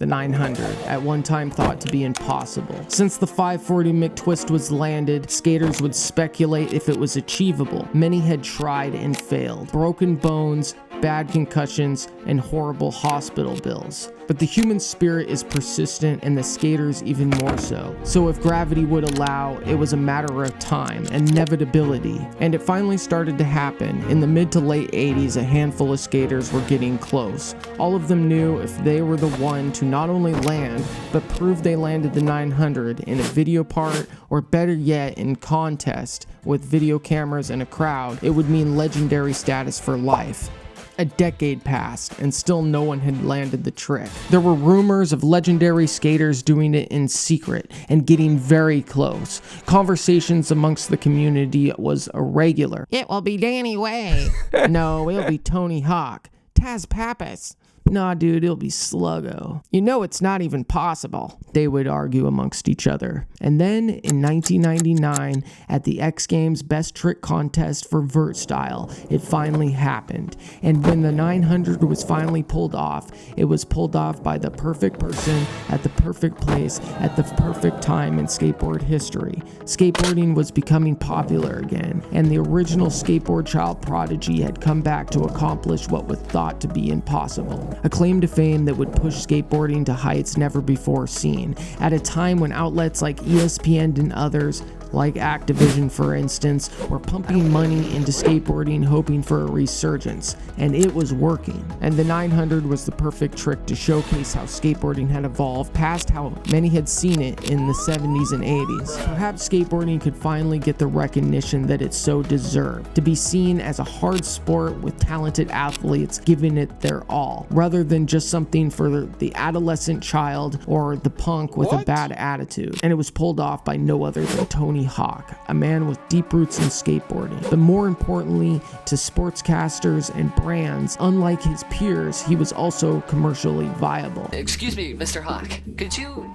The 900, at one time thought to be impossible. Since the 540 McTwist was landed, skaters would speculate if it was achievable. Many had tried and failed. Broken bones, bad concussions, and horrible hospital bills. But the human spirit is persistent, and the skaters even more so. So if gravity would allow, it was a matter of time, inevitability. And it finally started to happen. In the mid to late 80s, a handful of skaters were getting close. All of them knew if they were the one to not only land, but prove they landed the 900 in a video part, or better yet, in contest, with video cameras and a crowd, it would mean legendary status for life. A decade passed, and still no one had landed the trick. There were rumors of legendary skaters doing it in secret and getting very close. Conversations amongst the community was irregular. It will be Danny Way. No, it'll be Tony Hawk. Tas Pappas. Nah, dude, it'll be Sluggo. You know it's not even possible, they would argue amongst each other. And then, in 1999, at the X Games Best Trick Contest for Vert Style, it finally happened. And when the 900 was finally pulled off, it was pulled off by the perfect person at the perfect place at the perfect time in skateboard history. Skateboarding was becoming popular again, and the original skateboard child prodigy had come back to accomplish what was thought to be impossible. A claim to fame that would push skateboarding to heights never before seen, at a time when outlets like ESPN and others, like Activision for instance, were pumping money into skateboarding hoping for a resurgence, and it was working. And the 900 was the perfect trick to showcase how skateboarding had evolved past how many had seen it in the 70s and 80s. Perhaps skateboarding could finally get the recognition that it so deserved, to be seen as a hard sport with talented athletes giving it their all, rather than just something for the adolescent child or the punk with a bad attitude. And it was pulled off by no other than Tony Hawk, a man with deep roots in skateboarding. But more importantly, to sportscasters and brands, unlike his peers, he was also commercially viable. Excuse me, Mr. Hawk. Could you,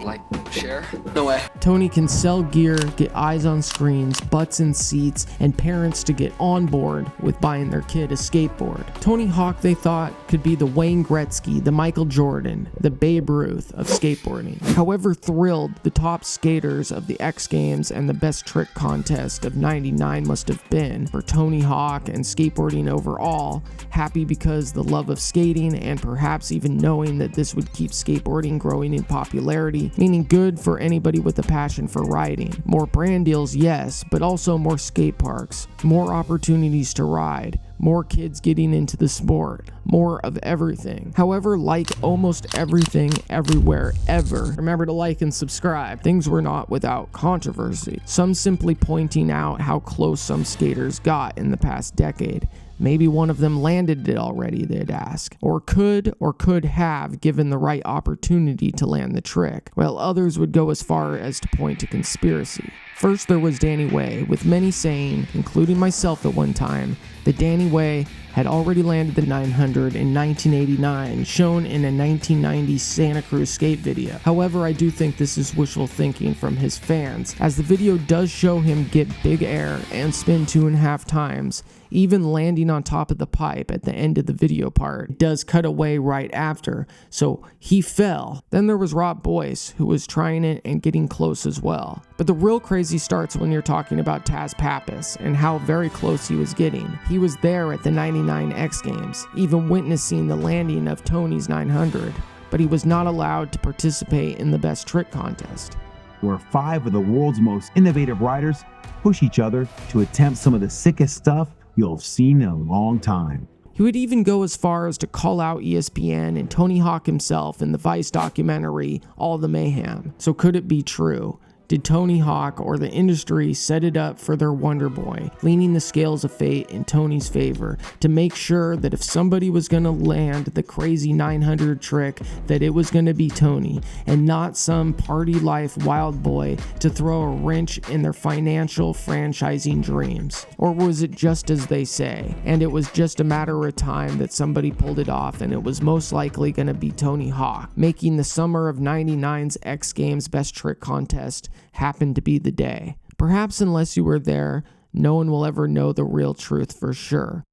share? No way. Tony can sell gear, get eyes on screens, butts in seats, and parents to get on board with buying their kid a skateboard. Tony Hawk, they thought, could be the Wayne Gretzky, the Michael Jordan, the Babe Ruth of skateboarding. However thrilled the top skaters of the X Games and the Best Trick Contest of '99 must have been for Tony Hawk and skateboarding overall, happy because the love of skating and perhaps even knowing that this would keep skateboarding growing in popularity, meaning good for anybody with a passion for riding. More brand deals, yes, but also more skate parks, more opportunities to ride, more kids getting into the sport, more of everything. However, like almost everything everywhere ever, remember to like and subscribe, things were not without controversy. Some simply pointing out how close some skaters got in the past decade. Maybe one of them landed it already, they'd ask. Or could have given the right opportunity to land the trick, while others would go as far as to point to conspiracy. First there was Danny Way, with many saying, including myself at one time, that Danny Way had already landed the 900 in 1989, shown in a 1990 Santa Cruz skate video. However, I do think this is wishful thinking from his fans, as the video does show him get big air and spin 2.5 times, even landing on top of the pipe at the end of the video part. It does cut away right after, so he fell. Then there was Boyce, who was trying it and getting close as well. But the real crazy starts when you're talking about Tas Pappas and how very close he was getting. He was there at the '99 X Games, even witnessing the landing of Tony's 900, but he was not allowed to participate in the Best Trick Contest, where 5 of the world's most innovative riders push each other to attempt some of the sickest stuff you'll have seen in a long time. He would even go as far as to call out ESPN and Tony Hawk himself in the Vice documentary, All the Mayhem. So could it be true? Did Tony Hawk or the industry set it up for their Wonder Boy, leaning the scales of fate in Tony's favor to make sure that if somebody was going to land the crazy 900 trick, that it was going to be Tony and not some party life wild boy to throw a wrench in their financial franchising dreams? Or was it just as they say, and it was just a matter of time that somebody pulled it off and it was most likely going to be Tony Hawk, making the summer of '99's X Games Best Trick Contest happened to be the day? Perhaps unless you were there, no one will ever know the real truth for sure.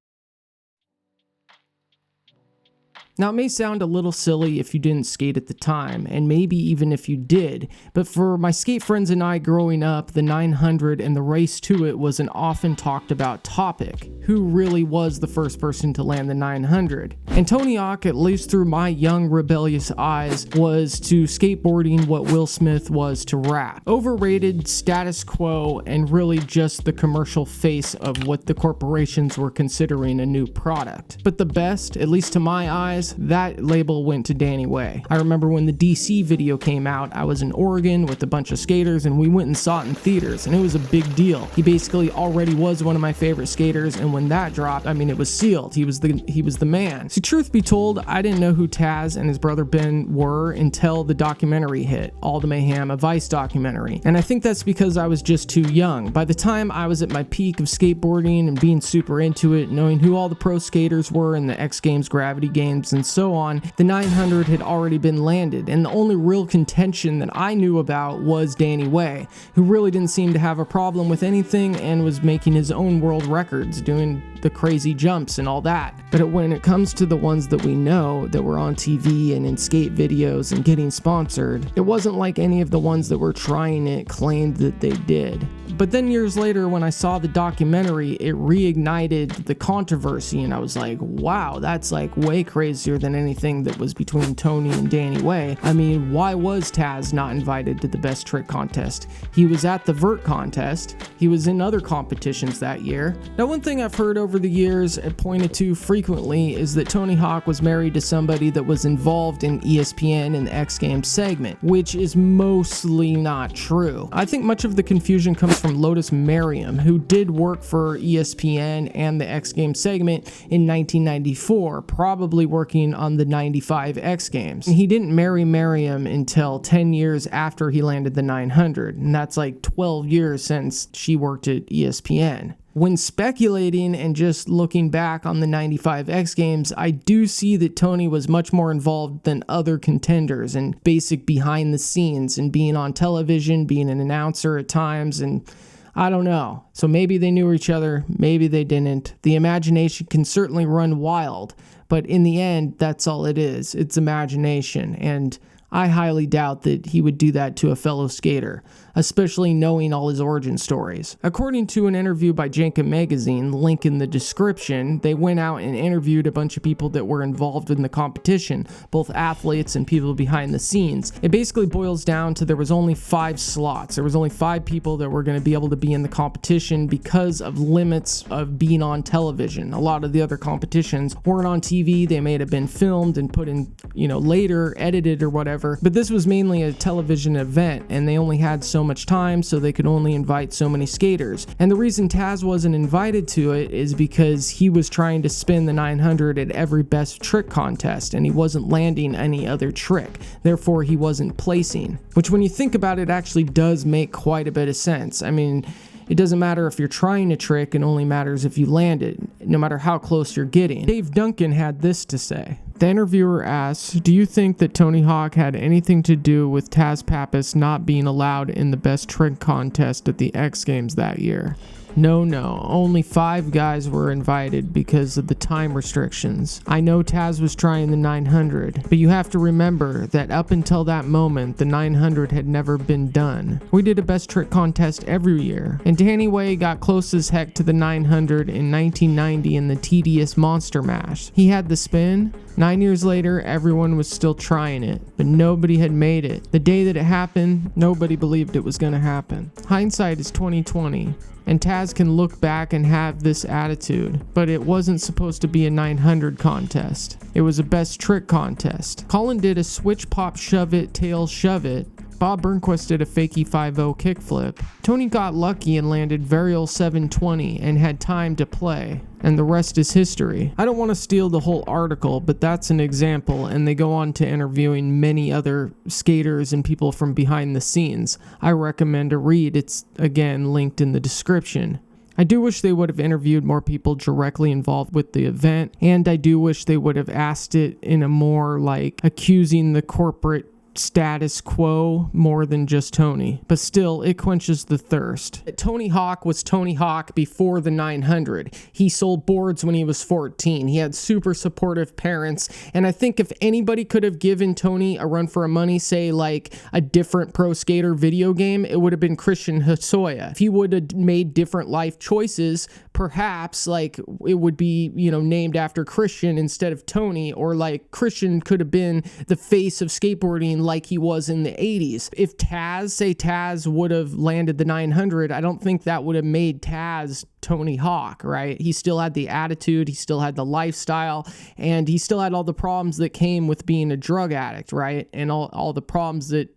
Now, it may sound a little silly if you didn't skate at the time, and maybe even if you did, but for my skate friends and I growing up, the 900 and the race to it was an often talked about topic. Who really was the first person to land the 900? And Tony Hawk, at least through my young rebellious eyes, was to skateboarding what Will Smith was to rap. Overrated, status quo, and really just the commercial face of what the corporations were considering a new product. But the best, at least to my eyes, that label went to Danny Way. I remember when the DC video came out, I was in Oregon with a bunch of skaters and we went and saw it in theaters, and it was a big deal. He basically already was one of my favorite skaters, and when that dropped, I mean, it was sealed. He was the man. See, truth be told, I didn't know who Taz and his brother Ben were until the documentary hit, All the Mayhem, a Vice documentary. And I think that's because I was just too young. By the time I was at my peak of skateboarding and being super into it, knowing who all the pro skaters were in the X Games, Gravity Games, and so on, the 900 had already been landed, and the only real contention that I knew about was Danny Way, who really didn't seem to have a problem with anything and was making his own world records, doing the crazy jumps and all that. But when it comes to the ones that we know that were on TV and in skate videos and getting sponsored, it wasn't like any of the ones that were trying it claimed that they did. But then years later, when I saw the documentary, it reignited the controversy, and I was like, wow, that's like way crazier than anything that was between Tony and Danny Way. I mean, why was Taz not invited to the best trick contest? He was at the vert contest. He was in other competitions that year. Now, one thing I've heard over the years and pointed to frequently is that Tony Hawk was married to somebody that was involved in ESPN and the X Games segment, which is mostly not true. I think much of the confusion comes from Lotus Merriam, who did work for ESPN and the X Games segment in 1994, probably working on the 95 X Games. And he didn't marry Merriam until 10 years after he landed the 900, and that's like 12 years since she worked at ESPN. When speculating and just looking back on the 95 X Games, I do see that Tony was much more involved than other contenders and basic behind the scenes and being on television, being an announcer at times, and I don't know. So maybe they knew each other, maybe they didn't. The imagination can certainly run wild, but in the end, that's all it is. It's imagination, and I highly doubt that he would do that to a fellow skater, especially knowing all his origin stories. According to an interview by Jenkem magazine, link in the description, they went out and interviewed a bunch of people that were involved in the competition, both athletes and people behind the scenes. It basically boils down to there was only 5 slots. There was only 5 people that were going to be able to be in the competition because of limits of being on television. A lot of the other competitions weren't on TV. They may have been filmed and put in, later, edited or whatever. But this was mainly a television event, and they only had so much time, so they could only invite so many skaters. And the reason Taz wasn't invited to it is because he was trying to spin the 900 at every best trick contest, and he wasn't landing any other trick. Therefore, he wasn't placing. Which, when you think about it, actually does make quite a bit of sense. I mean, it doesn't matter if you're trying a trick, it only matters if you land it, no matter how close you're getting. Dave Duncan had this to say. The interviewer asks, do you think that Tony Hawk had anything to do with Tas Pappas not being allowed in the best trick contest at the X Games that year? No, only 5 guys were invited because of the time restrictions. I know Taz was trying the 900, but you have to remember that up until that moment, the 900 had never been done. We did a best trick contest every year, and Danny Way got close as heck to the 900 in 1990 in the tedious Monster Mash. He had the spin. 9 years later, everyone was still trying it, but nobody had made it. The day that it happened, nobody believed it was going to happen. Hindsight is 20/20. And Taz can look back and have this attitude, but it wasn't supposed to be a 900 contest. It was a best trick contest. Colin did a switch pop shove it, tail shove it. Bob Burnquist did a fakie 5-0 kickflip. Tony got lucky and landed varial 720 and had time to play. And the rest is history. I don't want to steal the whole article, but that's an example, and they go on to interviewing many other skaters and people from behind the scenes. I recommend a read. It's, again, linked in the description. I do wish they would have interviewed more people directly involved with the event, and I do wish they would have asked it in a more, accusing the corporate status quo more than just Tony, but still it quenches the thirst. Tony Hawk was Tony Hawk before the 900. He sold boards when he was 14. He had super supportive parents, and I think if anybody could have given Tony a run for a money, say like a different pro skater video game, it would have been Christian Hosoi. If he would have made different life choices, perhaps like it would be, named after Christian instead of Tony, or like Christian could have been the face of skateboarding like he was in the 80s. If Taz would have landed the 900, I don't think that would have made Taz Tony Hawk, right? He still had the attitude, he still had the lifestyle, and he still had all the problems that came with being a drug addict, right? And all the problems that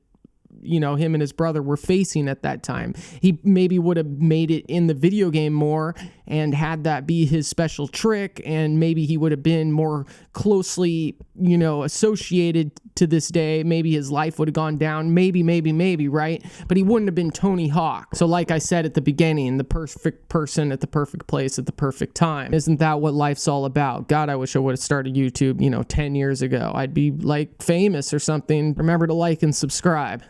him and his brother were facing at that time. He maybe would have made it in the video game more and had that be his special trick, and maybe he would have been more closely, associated to this day. Maybe his life would have gone down, maybe, right? But he wouldn't have been Tony Hawk. So like I said at the beginning, the perfect person at the perfect place at the perfect time. Isn't that what life's all about? God, I wish I would have started YouTube, 10 years ago. I'd be like famous or something. Remember to like and subscribe.